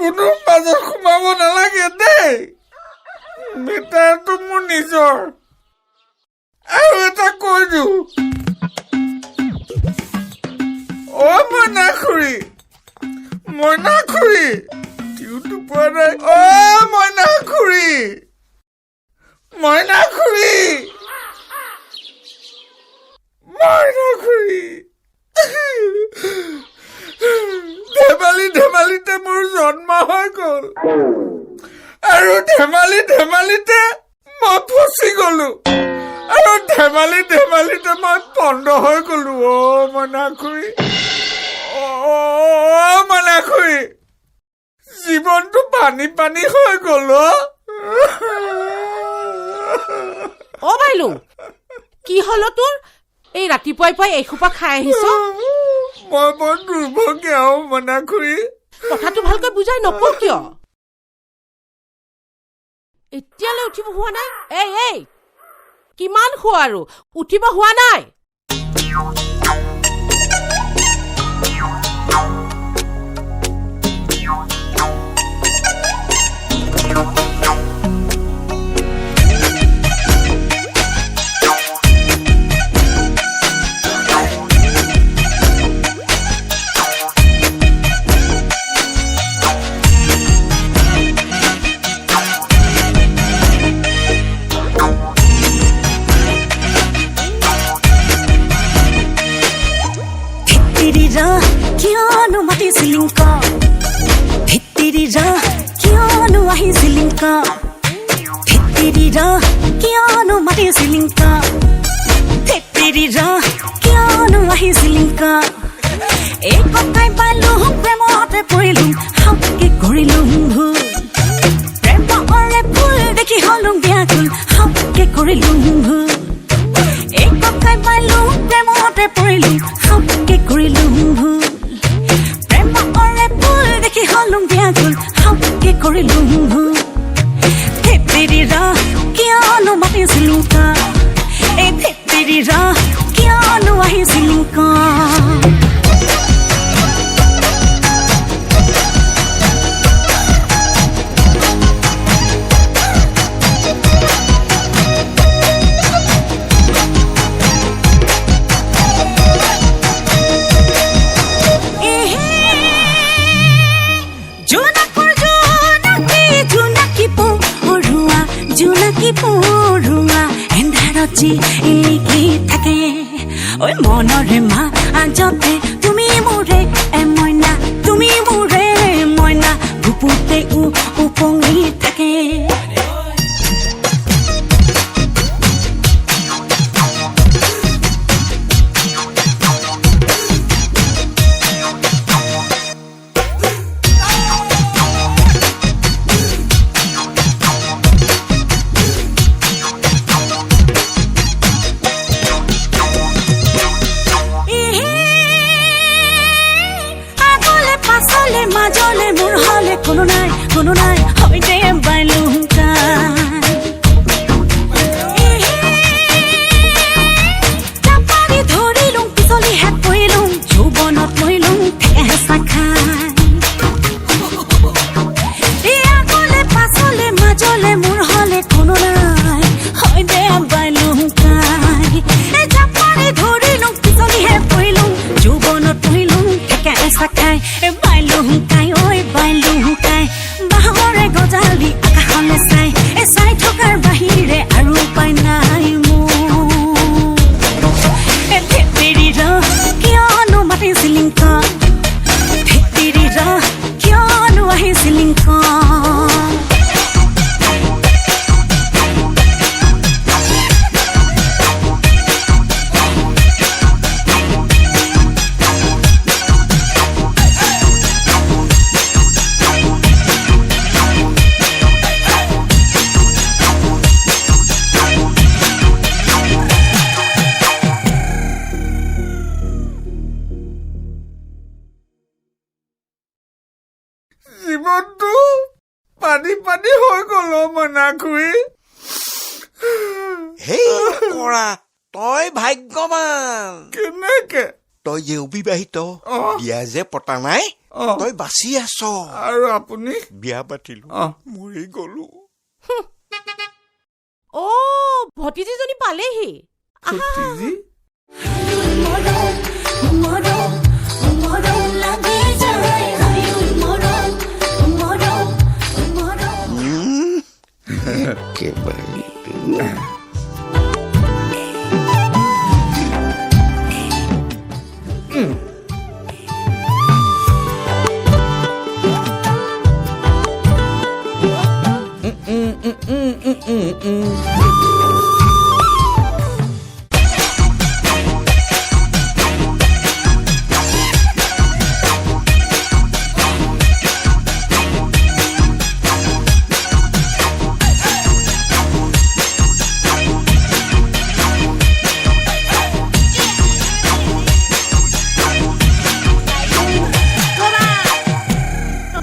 কোনো মাজত সোমাব নালাগে দেই মিটাৰটো মোৰ নিজৰ আৰু এটা কৈ দিওঁ অ' মইনাখুৰী টিউটো পোৱা নাই অ' মইনাখুৰী ধেমালিতে মোৰ জন্ম হৈ গ'ল আৰু ধেমালিতে মই ফচি গ'লো আৰু ধেমালিতে মই পণ্ড হৈ গ'লো অ' মইনাখুৰী জীৱনটো পানী হৈ গ'ল অ' বাইলুং কি হল তোৰ এই ৰাতিপুৱাই এইসোপা খাই আহিছ মই বৰ দুৰ্ভগীয়া মইনাখুৰী কথাটো ভালকৈ বুজাই নকওঁ কিয় এতিয়ালৈ উঠিব হোৱা নাই এই কিমান শোৱা আৰু উঠিব হোৱা নাই মনৰে মা আজতে তুমি মোৰে মইনা গুপুতে উপঙি থাকে কোনো নাই হয় দে বাইলুং কাই ধৰিলুং পিছলি হাত পৰিলুং যৌৱনত মৰিলুং হেঁচা খাই আগলে পাছলে মাজলে মোৰ হলে কোনো নাই হয় দে বাইলুং কাই ধৰিলুং পিছলি হাত পৰিলুং যৌৱনত মৰিলুং হেঁচা খাই বাইলুং কাই ঐ বাইলুং কাই বাহৰে গজালি আকাশলে চাই থকাৰ বাহিৰে আৰু উপায় নাই কিয়নো মাতিছিলিং কিয়নো আহিছিলিং জীৱনটো পানী হৈ গ'ল মইনাখুৰী হেই কৰা তই ভাগ্যৱান কেনেকে তই যে অবিবাহিত অ। বিয়া যে পতা নাই অ। তই বাচি আছ আৰু আপুনি বিয়া পাতিলো অ। মৰি গলো অ' ভতিজীজনী পালেহি আহা ভতিজী